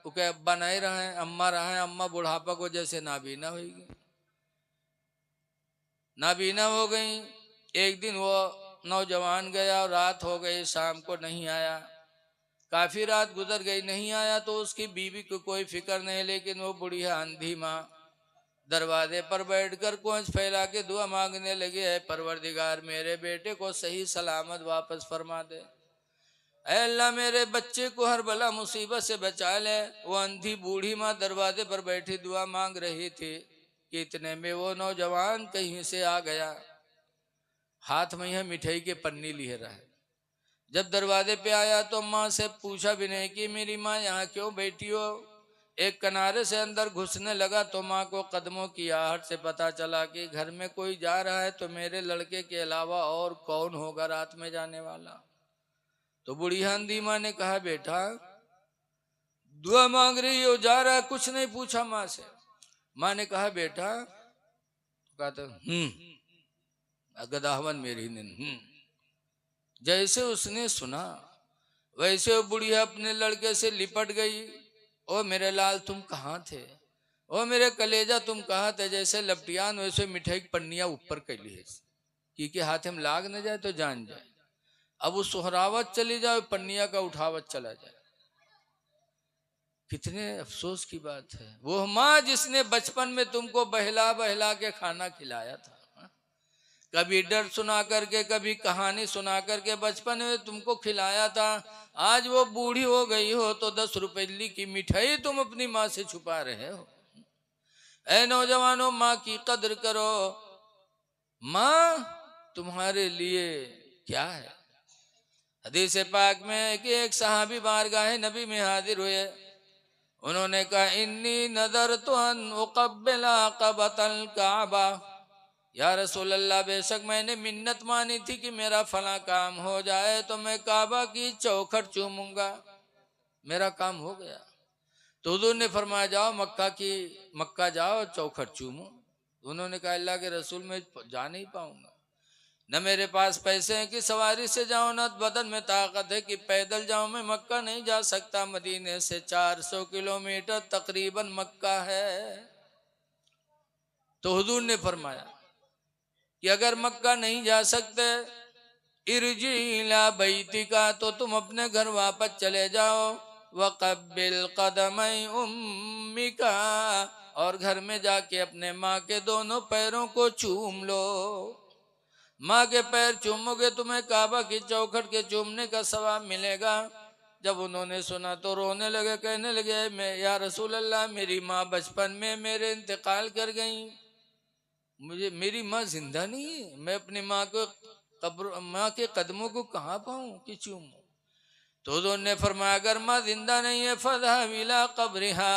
वो कहे अब्बा नहीं रहे, अम्मा रहे, अम्मा बुढ़ापा को जैसे नाबीना होगी, नाबीना हो गई। एक दिन वो नौजवान गया और रात हो गई, शाम को नहीं आया, काफी रात गुजर गई, नहीं आया। तो उसकी बीवी को कोई फिक्र नहीं, लेकिन वो बुढ़िया अंधी माँ दरवाजे पर बैठकर कोंच फैला के दुआ मांगने लगे, है परवरदिगार मेरे बेटे को सही सलामत वापस फरमा दे, ऐ अल्लाह मेरे बच्चे को हर बला मुसीबत से बचा ले। वो अंधी बूढ़ी माँ दरवाजे पर बैठी दुआ मांग रही थी कि इतने में वो नौजवान कहीं से आ गया, हाथ में यह मिठाई के पन्नी लिए रहा है। जब दरवाजे पे आया तो माँ से पूछा भी नहीं कि मेरी माँ यहाँ क्यों बैठी हो। एक किनारे से अंदर घुसने लगा तो माँ को कदमों की आहट से पता चला कि घर में कोई जा रहा है, तो मेरे लड़के के अलावा और कौन होगा रात में जाने वाला। तो बुढ़िया अंधी माँ ने कहा बेटा दुआ मांग रही हो, जा रहा है, कुछ नहीं पूछा माँ से। माँ ने कहा बेटा, तो कहता गदाहवन मेरी ने। जैसे उसने सुना वैसे वो बुढ़िया अपने लड़के से लिपट गई। ओ मेरे लाल तुम कहाँ थे, ओ मेरे कलेजा तुम कहाँ थे। जैसे लपटियान वैसे मिठाई की पन्निया ऊपर कर ली कि हाथ में लाग न जाए तो जान जाए। अब वो सोहरावत चली जाए, पन्निया का उठावत चला जाए। कितने अफसोस की बात है। वो माँ जिसने बचपन में तुमको बहला बहला के खाना खिलाया था, कभी डर सुना करके, कभी कहानी सुना करके बचपन में तुमको खिलाया था, आज वो बूढ़ी हो गई हो तो 10 रुपये की मिठाई तुम अपनी माँ से छुपा रहे हो। ऐ नौजवानों, माँ की कदर करो, माँ तुम्हारे लिए क्या है। हदीस पाक में कि एक सहाबी बारगाह नबी में हाजिर हुए, उन्होंने कहा इन्नी नदर तो अन उक़ब्बिला क़बतल काबा, या रसूल अल्लाह बेशक मैंने मिन्नत मानी थी कि मेरा फला काम हो जाए तो मैं काबा की चौखट चूमूंगा, मेरा काम हो गया। तो हुजूर ने फरमाया जाओ मक्का जाओ चौखट चूमो। उन्होंने कहा अल्लाह के रसूल मैं जा नहीं पाऊंगा, न मेरे पास पैसे हैं कि सवारी से जाऊं, न बदन में ताकत है कि पैदल जाऊं। मैं मक्का नहीं जा सकता, मदीने से 400 किलोमीटर तकरीबन मक्का है। तो हुजूर ने फरमाया कि अगर मक्का नहीं जा सकते इरजी इला बैतिका, तो तुम अपने घर वापस चले जाओ। वक़ब्बिल क़दमै उम्मिका, और घर में जाके अपने माँ के दोनों पैरों को चूम लो। माँ के पैर चूमोगे तुम्हें काबा की चौखट के चूमने का सवाब मिलेगा। जब उन्होंने सुना तो रोने लगे, कहने लगे मैं या रसूल अल्लाह मेरी माँ बचपन में मेरे इंतकाल कर गई, मुझे मेरी माँ जिंदा नहीं है, मैं अपनी माँ को कब्र माँ के कदमों को कहाँ पाऊं कि चूमूं। तो उन्होंने फरमाया अगर माँ जिंदा नहीं है फज़हब इला क़ब्रिहा,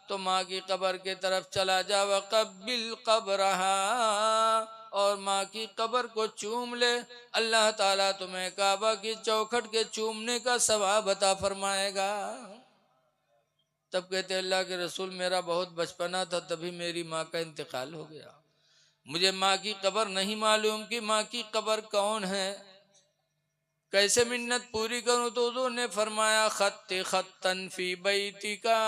तो माँ की कब्र के तरफ चला जा। वक़ब्बिल क़ब्रहा, और माँ की कब्र को चूम ले, अल्लाह ताला तुम्हें काबा की चौखट के चूमने का सवाब अता फरमाएगा। तब कहते अल्लाह के रसूल मेरा बहुत बचपना था, तभी मेरी माँ का इंतकाल हो गया, मुझे माँ की कब्र नहीं मालूम कि माँ की कब्र कौन है, कैसे मिन्नत पूरी करूं। तो उन्होंने फरमाया खत्ते खत्तन फी बैतिका,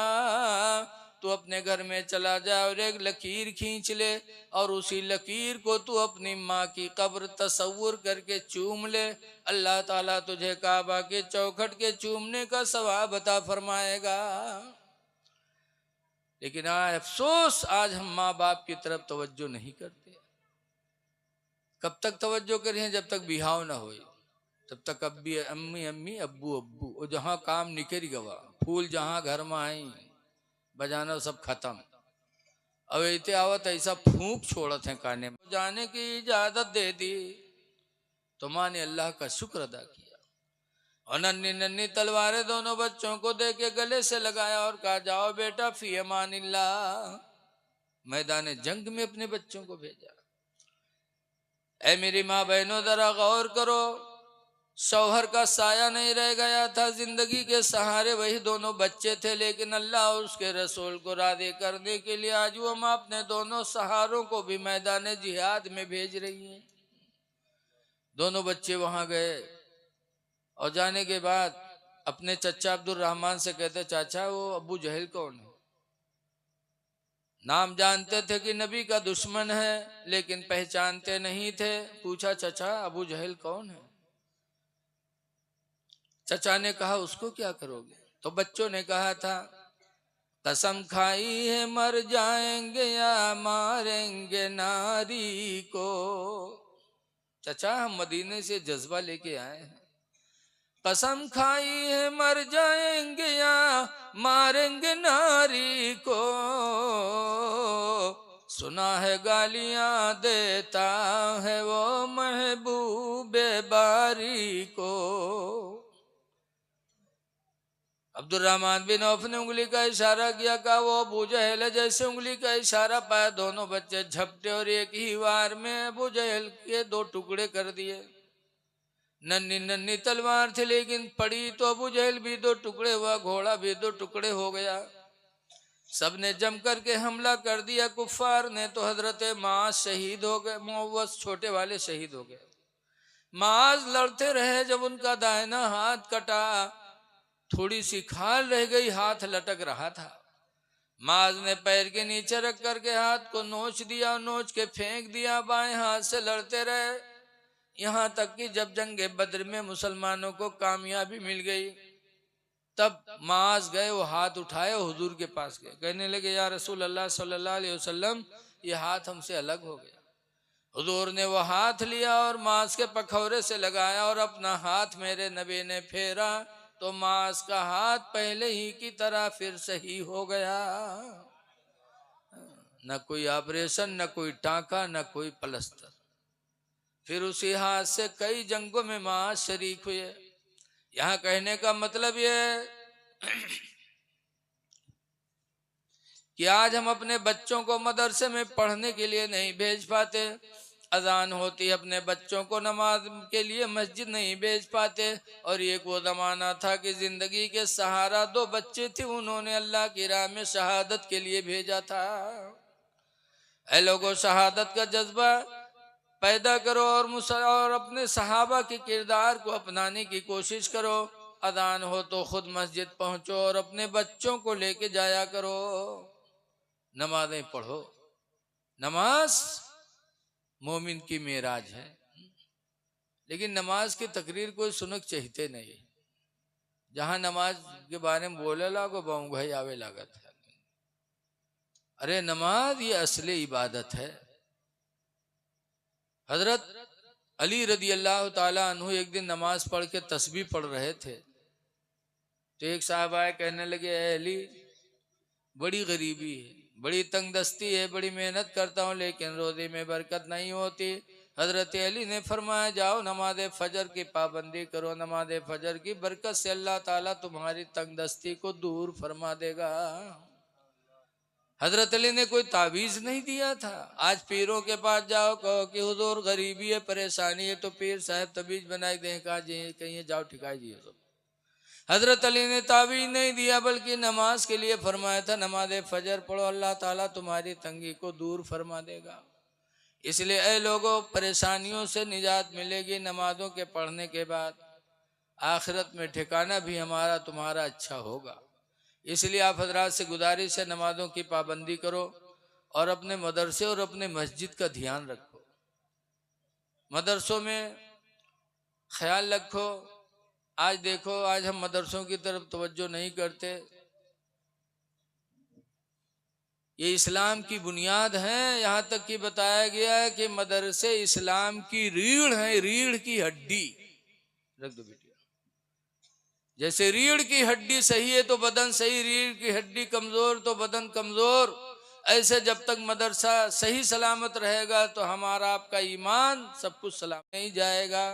तू अपने घर में चला जा और एक लकीर खींच ले, और उसी लकीर को तू अपनी माँ की कब्र तसव्वुर करके चूम ले, अल्लाह ताला तुझे काबा के चौखट के चूमने का सवाब अता फरमाएगा। लेकिन आज अफसोस, आज हम माँ बाप की तरफ तवज्जो नहीं करते। कब तक तवज्जो करें, जब तक बिहाव ना हो, तब तक अब्बी अम्मी अम्मी अब्बू अब्बू, और जहाँ काम निकल गवा, फूल जहाँ घर में आई बजाना सब खत्म। अब इतने आवत ऐसा फूंक छोड़त है काने में। जाने की इजाजत दे दी तो माँ ने अल्लाह का शुक्र अदा किया, और नन्ही नन्ही तलवारें दोनों बच्चों को दे के गले से लगाया और कहा जाओ बेटा फी अमानिल्लाह, मैदान जंग में अपने बच्चों को भेजा। ऐ मेरी माँ बहनों जरा गौर करो, शौहर का साया नहीं रह गया था, जिंदगी के सहारे वही दोनों बच्चे थे, लेकिन अल्लाह और उसके रसूल को राज़ी करने के लिए आज वो माँ अपने दोनों सहारों को भी मैदान जिहाद में भेज रही हैं। दोनों बच्चे वहां गए और जाने के बाद अपने चचा अब्दुल रहमान से कहते, चाचा वो अबू जहल कौन है? नाम जानते थे कि नबी का दुश्मन है, लेकिन पहचानते नहीं थे। पूछा, चचा अबू जहल कौन है? चचा ने कहा, उसको क्या करोगे? तो बच्चों ने कहा था, कसम खाई है मर जाएंगे या मारेंगे नारी को। चचा हम मदीने से जज्बा लेके आए हैं, कसम खाई है मर जाएंगे या मारेंगे नारी को। सुना है गालियां देता है वो महबूबे बारी को। अब्दुल रहमान बिन औफ ने उंगली का इशारा किया, कहा वो अबू जहल है। जैसे उंगली का इशारा पाया, दोनों बच्चे झपटे और एक ही वार में अबू जहल के 2 टुकड़े कर दिए। नन्ही नन्ही तलवार थी, लेकिन पड़ी तो अबू जहल भी 2 टुकड़े हुआ, घोड़ा भी 2 टुकड़े हो गया। सबने जम करके हमला कर दिया कुफ्फार ने। तो हजरत माज शहीद हो गए, मुअव्वस छोटे वाले शहीद हो गए। माज लड़ते रहे, जब उनका दाहिना हाथ कटा, थोड़ी सी खाल रह गई, हाथ लटक रहा था। माज ने पैर के नीचे रख करके हाथ को नोच दिया, नोच के फेंक दिया। बाएं हाथ से लड़ते रहे, यहाँ तक कि जब जंगे बद्र में मुसलमानों को कामयाबी मिल गई, तब माज गए, वो हाथ उठाए, हुजूर के पास गए, कहने लगे, या रसूल अल्लाह सल्लल्लाहु अलैहि वसल्लम, ये हाथ हमसे अलग हो गया। हुजूर ने वो हाथ लिया और माज के पखौरे से लगाया, और अपना हाथ मेरे नबी ने फेरा, तो मास का हाथ पहले ही की तरह फिर सही हो गया। न कोई ऑपरेशन, न कोई टांका, न कोई प्लास्टर। फिर उसी हाथ से कई जंगों में मास शरीक हुए। यहाँ कहने का मतलब ये कि आज हम अपने बच्चों को मदरसे में पढ़ने के लिए नहीं भेज पाते, अजान होती अपने बच्चों को नमाज के लिए मस्जिद नहीं भेज पाते। और ये वो जमाना था कि जिंदगी के सहारा 2 बच्चे थे, उन्होंने अल्लाह की राह में शहादत के लिए भेजा था। ऐ लोगों, शहादत का जज्बा पैदा करो और अपने सहाबा के किरदार को अपनाने की कोशिश करो। अजान हो तो खुद मस्जिद पहुंचो और अपने बच्चों को लेके जाया करो, नमाजें पढ़ो। नमाज मोमिन की मेराज है, लेकिन नमाज की तकरीर कोई सुनक चाहते नहीं। जहां नमाज के बारे में बोले लागो बाऊ भाई आवे लागत है। अरे नमाज ये असली इबादत है। हजरत अली रदी अल्लाह ताला अन्हु एक दिन नमाज पढ़ के तस्बीह पढ़ रहे थे, तो एक साहब आए, कहने लगे, अली बड़ी गरीबी है, बड़ी तंगदस्ती है, बड़ी मेहनत करता हूँ, लेकिन रोजे में बरकत नहीं होती। हजरत अली ने फरमाया, जाओ नमाज फजर की पाबंदी करो, नमाज फजर की बरकत से अल्लाह ताला तुम्हारी तंगदस्ती को दूर फरमा देगा। हजरत अली ने कोई तावीज नहीं दिया था। आज पीरों के पास जाओ, कहो कि हुजूर गरीबी है, परेशानी है, तो पीर साहब तबीज बनाई दें, कहा जी कहीं जाओ ठिकाई जी। हजरत अली ने तावीज नहीं दिया, बल्कि नमाज के लिए फरमाया था, नमाज फजर पढ़ो, अल्लाह ताला तुम्हारी तंगी को दूर फरमा देगा। इसलिए ऐ लोगों, परेशानियों से निजात मिलेगी नमाजों के पढ़ने के बाद। आखिरत में ठिकाना भी हमारा तुम्हारा अच्छा होगा। इसलिए आप हजरात से गुजारिश है, नमाजों की पाबंदी करो और अपने मदरसे और अपने मस्जिद का ध्यान रखो। मदरसों में ख्याल रखो। आज देखो, आज हम मदरसों की तरफ तवज्जो नहीं करते। ये इस्लाम की बुनियाद है। यहाँ तक कि बताया गया है कि मदरसे इस्लाम की रीढ़ है, रीढ़ की हड्डी। रख दो बेटिया। जैसे रीढ़ की हड्डी सही है तो बदन सही, रीढ़ की हड्डी कमजोर तो बदन कमजोर। ऐसे जब तक मदरसा सही सलामत रहेगा तो हमारा आपका ईमान सब कुछ सलामत नहीं जाएगा।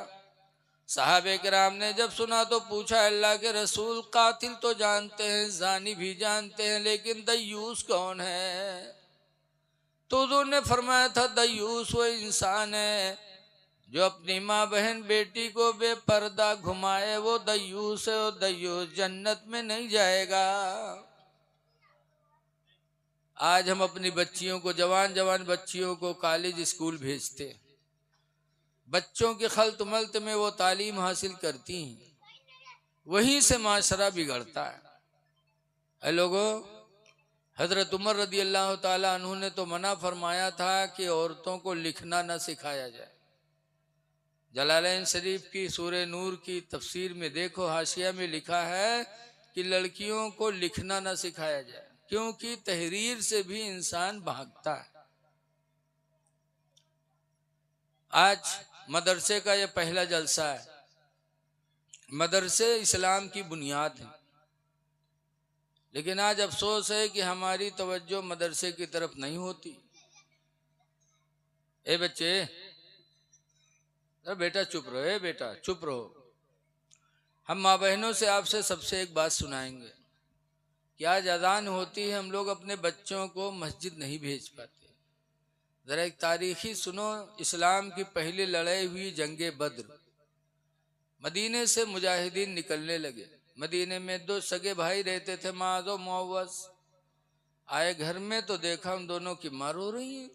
साहबे किराम ने जब सुना तो पूछा, अल्लाह के रसूल, कातिल तो जानते हैं, जानी भी जानते हैं, लेकिन दयूस कौन है? तो उन्होंने फरमाया था, दयूस वो इंसान है जो अपनी माँ बहन बेटी को बेपर्दा घुमाए, वो दयूस है। और दयूस जन्नत में नहीं जाएगा। आज हम अपनी बच्चियों को, जवान जवान बच्चियों को कॉलेज स्कूल भेजते हैं। बच्चों के खल्त मल्त में वो तालीम हासिल करती हैं, वहीं से माशरा बिगड़ता है। ऐ लोगों, हजरत उमर रदी अल्लाह ताला अन्हु ने तो मना फरमाया था कि औरतों को लिखना न सिखाया जाए। जलालैन शरीफ की सूरे नूर की तफसीर में देखो, हाशिया में लिखा है कि लड़कियों को लिखना न सिखाया जाए, क्योंकि तहरीर से भी इंसान भागता है। आज मदरसे का यह पहला जलसा है। मदरसे इस्लाम की बुनियाद है, लेकिन आज अफसोस है कि हमारी तवज्जो मदरसे की तरफ नहीं होती। ए बच्चे, बेटा चुप रहो, ए बेटा चुप रहो। हम माँ बहनों से आपसे सबसे एक बात सुनाएंगे कि आज अजान होती है, हम लोग अपने बच्चों को मस्जिद नहीं भेज पाते। जरा एक तारीखी सुनो, इस्लाम की पहली लड़ाई हुई जंगे बद्र। मदीने से मुजाहिदीन निकलने लगे। मदीने में दो सगे भाई रहते थे, माज़ और मुअव्वस। आए घर में तो देखा उन दोनों की मां रो रही है,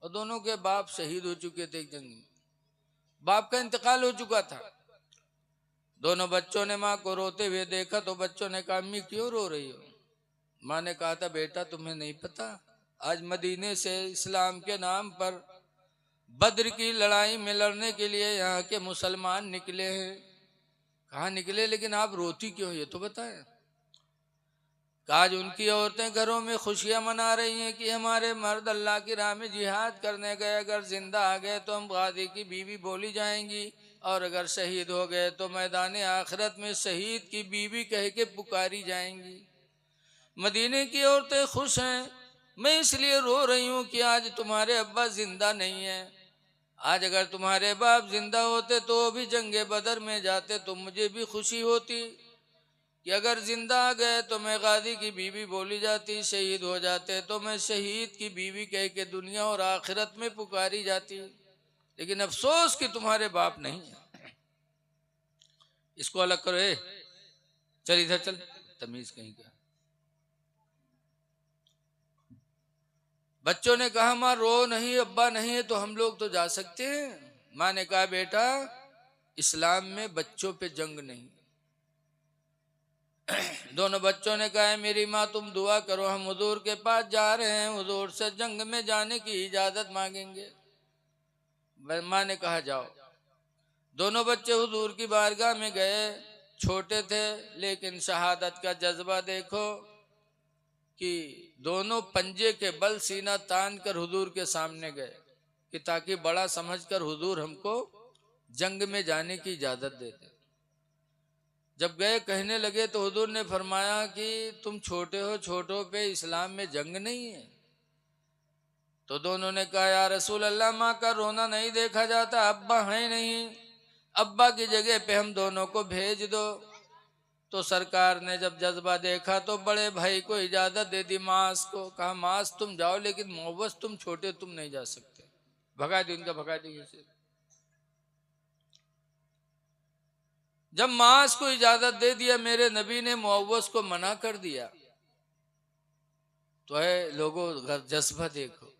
और दोनों के बाप शहीद हो चुके थे एक जंग में। बाप का इंतकाल हो चुका था। दोनों बच्चों ने माँ को रोते हुए देखा तो बच्चों ने कहा, अम्मी क्यों रो रही हो? माँ ने कहा था, बेटा तुम्हें नहीं पता, आज मदीने से इस्लाम के नाम पर बद्र की लड़ाई में लड़ने के लिए यहाँ के मुसलमान निकले हैं। कहाँ निकले, लेकिन आप रोती क्यों, ये तो बताएं। आज उनकी औरतें घरों में खुशियां मना रही हैं कि हमारे मर्द अल्लाह की राह में जिहाद करने गए, अगर जिंदा आ गए तो हम गाजी की बीवी बोली जाएंगी, और अगर शहीद हो गए तो मैदान आखिरत में शहीद की बीवी कह के पुकारी जाएंगी। मदीने की औरतें खुश हैं। मैं इसलिए रो रही हूँ कि आज तुम्हारे अब्बा जिंदा नहीं है। आज अगर तुम्हारे बाप जिंदा होते तो भी जंगे बदर में जाते तो मुझे भी खुशी होती कि अगर जिंदा आ गए तो मैं गाजी की बीवी बोली जाती, शहीद हो जाते तो मैं शहीद की बीवी कह के दुनिया और आखिरत में पुकारी जाती। लेकिन अफसोस कि तुम्हारे बाप नहीं है। इसको अलग करो। चल इधर चल, तमीज कहीं का। बच्चों ने कहा, माँ रो नहीं, अब्बा नहीं है तो हम लोग तो जा सकते हैं। माँ ने कहा, बेटा इस्लाम में बच्चों पे जंग नहीं। दोनों बच्चों ने कहा, मेरी माँ तुम दुआ करो, हम हुजूर के पास जा रहे हैं, हुजूर से जंग में जाने की इजाजत मांगेंगे। माँ ने कहा, जाओ। दोनों बच्चे हुजूर की बारगाह में गए। छोटे थे, लेकिन शहादत का जज्बा देखो कि दोनों पंजे के बल सीना तान कर हुजूर के सामने गए कि ताकि बड़ा समझकर हुजूर हमको जंग में जाने की इजाजत देते। जब गए कहने लगे तो हुजूर ने फरमाया कि तुम छोटे हो, छोटों पे इस्लाम में जंग नहीं है। तो दोनों ने कहा, या रसूल अल्लाह, माँ का रोना नहीं देखा जाता, अब्बा है नहीं, अब्बा की जगह पे हम दोनों को भेज दो। तो सरकार ने जब जज्बा देखा तो बड़े भाई को इजाजत दे दी, मास को। कहा, मास तुम जाओ, लेकिन मुअव्वस तुम छोटे, तुम नहीं जा सकते। भगा दी, उनका भगा दी। जब मास को इजाजत दे दिया, मेरे नबी ने मुअव्वस को मना कर दिया। तो है लोगों, जज्बा देखो।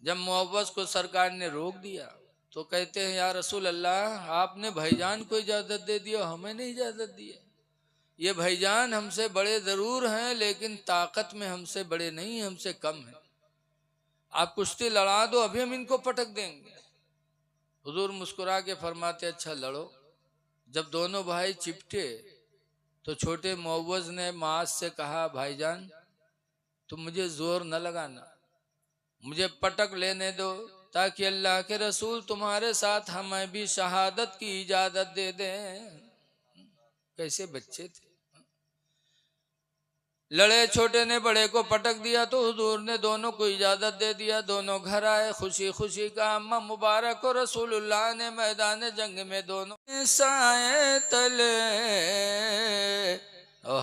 जब मुअव्वस को सरकार ने रोक दिया तो कहते हैं, या रसूल अल्लाह, आपने भाईजान को इजाजत दे दिया, हमें नहीं इजाजत दी है। ये भाईजान हमसे बड़े जरूर हैं, लेकिन ताकत में हमसे बड़े नहीं, हमसे कम है। आप कुश्ती लड़ा दो, अभी हम इनको पटक देंगे। हुजूर मुस्कुरा के फरमाते, अच्छा लड़ो। जब दोनों भाई चिपटे तो छोटे मुअव्वज ने मास से कहा, भाईजान तुम मुझे जोर न लगाना, मुझे पटक लेने दो, ताकि अल्लाह के रसूल तुम्हारे साथ हमें भी शहादत की इजाजत दे दें। कैसे बच्चे थे। लड़े, छोटे ने बड़े को पटक दिया तो हुजूर ने दोनों को इजाजत दे दिया। दोनों घर आए खुशी खुशी का। अम्मा मुबारक और रसूलुल्लाह ने मैदान जंग में दोनों साए तले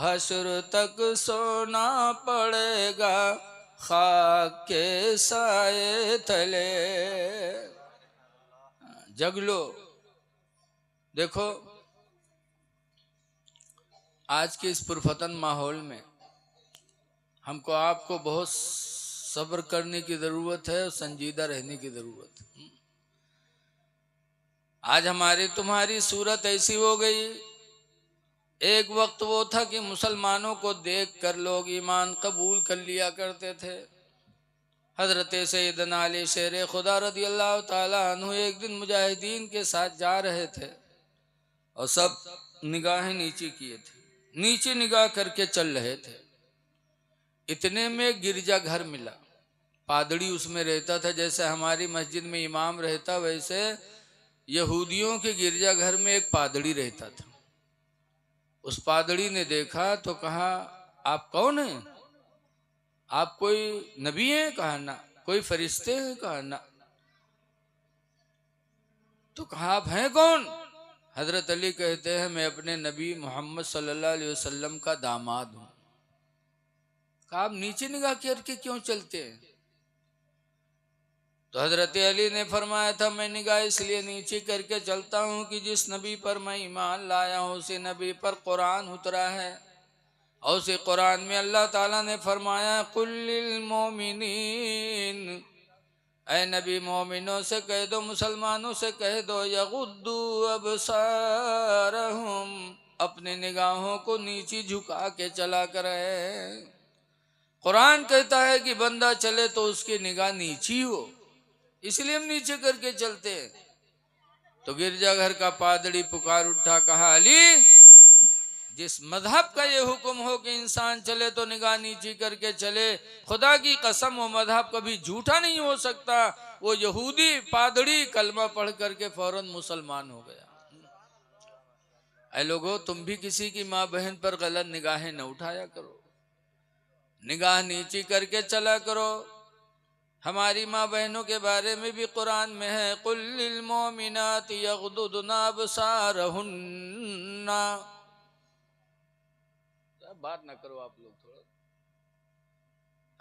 हश्र तक सोना पड़ेगा, खाक के साए तले। जग लो। देखो आज के इस पुरफतन माहौल में हमको आपको बहुत सब्र करने की जरूरत है और संजीदा रहने की जरूरत है। आज हमारी तुम्हारी सूरत ऐसी हो गई एक वक्त वो था कि मुसलमानों को देखकर लोग ईमान कबूल कर लिया करते थे। हजरत सैयदना अली शेर खुदा रदी अल्लाह ताला अन्हु एक दिन मुजाहिदीन के साथ जा रहे थे और सब निगाहें नीचे किए थे, नीचे निगाह करके चल रहे थे। इतने में गिरजा घर मिला, पादड़ी उसमें रहता था। जैसे हमारी मस्जिद में इमाम रहता, वैसे यहूदियों के गिरजा घर में एक पादड़ी रहता था। उस पादड़ी ने देखा तो कहा, आप कौन हैं? आप कोई नबी हैं? कहा ना। कोई फरिश्ते हैं? कहा ना। तो कहा, आप हैं कौन? हजरत अली कहते हैं, मैं अपने नबी मोहम्मद सल्लल्लाहु अलैहि वसल्लम का दामाद हूं। कहा, आप नीचे निगाह करके क्यों चलते हैं? तो हजरत अली ने फरमाया था, मैं निगाह इसलिए नीचे करके चलता हूं कि जिस नबी पर मैं ईमान लाया हूं उसी नबी पर कुरान उतरा है। और उसी कुरान में अल्लाह ताला ने फरमाया, कुल्लिल मोमिनीन, ऐ नबी मोमिनों से कह दो, मुसलमानों से कह दो, यगुद्दू अबसारहुम, अपनी निगाहों को नीचे झुका के चला करे। कुरान कहता है कि बंदा चले तो उसकी निगाह नीची हो, इसलिए हम नीचे करके चलते हैं। तो गिरजाघर का पादरी पुकार उठा, कहा, अली, जिस मजहब का ये हुक्म हो कि इंसान चले तो निगाह नीची करके चले, खुदा की कसम वो मजहब कभी झूठा नहीं हो सकता। वो यहूदी पादरी कलमा पढ़ करके फौरन मुसलमान हो गया। ऐ लोगों, तुम भी किसी की माँ बहन पर गलत निगाहें न उठाया करो, निगाह नीची करके चला करो। हमारी माँ बहनों के बारे में भी कुरान में है, कुल्लिल मोमिनाति यगुद्दुना अबसारहुन्ना। बात ना करो आप लोग थोड़ा।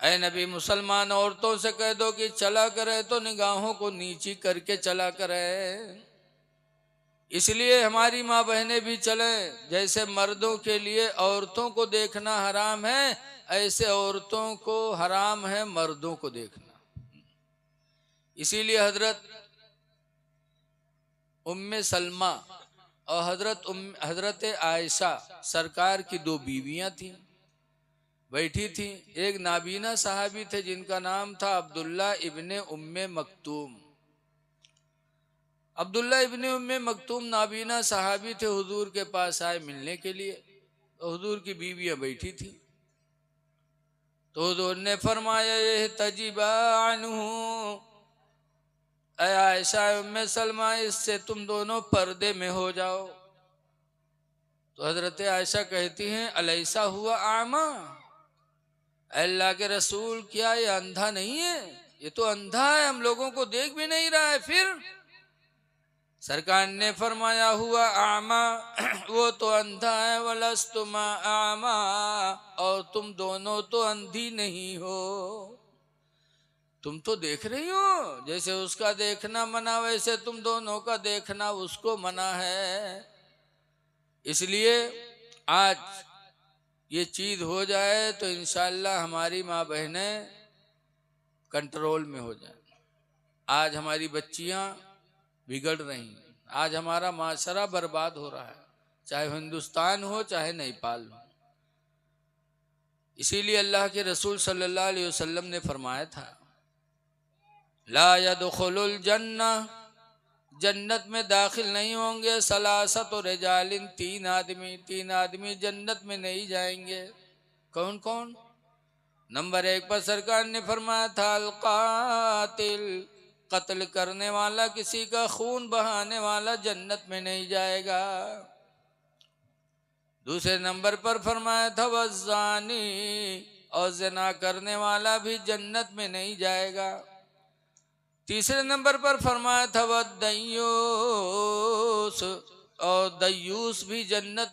ऐ नबी, मुसलमान औरतों से कह दो कि चला करे तो निगाहों को नीची करके चला करे। इसलिए हमारी माँ बहनें भी चले। जैसे मर्दों के लिए औरतों को देखना हराम है, ऐसे औरतों को हराम है मर्दों को देखना। इसीलिए हजरत उम्मे सलमा और हजरत आयशा सरकार की दो बीवियां थी, बैठी थी। एक नाबीना साहबी थे जिनका नाम था अब्दुल्ला इब्ने उम्मे मक्तूम। अब्दुल्ला इब्ने उम्मे मक्तूम नाबीना साहबी थे, हुजूर के पास आए मिलने के लिए। तो हुजूर की बीवियां बैठी थी। तो हुजूर ने फरमाया, ये तजीबा अन्हु, आयशा उम्मे सलमा, इससे तुम दोनों पर्दे में हो जाओ। तो हजरत आयशा कहती हैं, अलैसा हुआ आमा, अल्लाह के रसूल, क्या ये अंधा नहीं है? ये तो अंधा है, हम लोगों को देख भी नहीं रहा है। फिर सरकार ने फरमाया, हुआ आमा, वो तो अंधा है, वलस्तुमा आमा, और तुम दोनों तो अंधी नहीं हो। तुम तो देख रही हो, जैसे उसका देखना मना वैसे तुम दोनों का देखना उसको मना है। इसलिए आज ये चीज हो जाए तो इंशाअल्लाह हमारी माँ बहनें कंट्रोल में हो जाए। आज हमारी बच्चियां बिगड़ रही हैं, आज हमारा माशरा बर्बाद हो रहा है, चाहे हिंदुस्तान हो चाहे नेपाल हो। इसीलिए अल्लाह के रसूल सल्लल्लाहु अलैहि वसल्लम ने फरमाया था, ला यदखुलुल जन्ना, जन्नत में दाखिल नहीं होंगे सलासत और रिजालिन, तीन आदमी जन्नत में नहीं जाएंगे। कौन कौन? नंबर 1 पर सरकार ने फरमाया था, अल कातिल, कत्ल करने वाला, किसी का खून बहाने वाला जन्नत में नहीं जाएगा। दूसरे नंबर पर फरमाया था, वज़्ज़ानी, और ज़िना करने वाला भी जन्नत में नहीं जाएगा। तीसरे नंबर पर फरमाया था, वद्दय्यूस, और दय्यूस भी जन्नत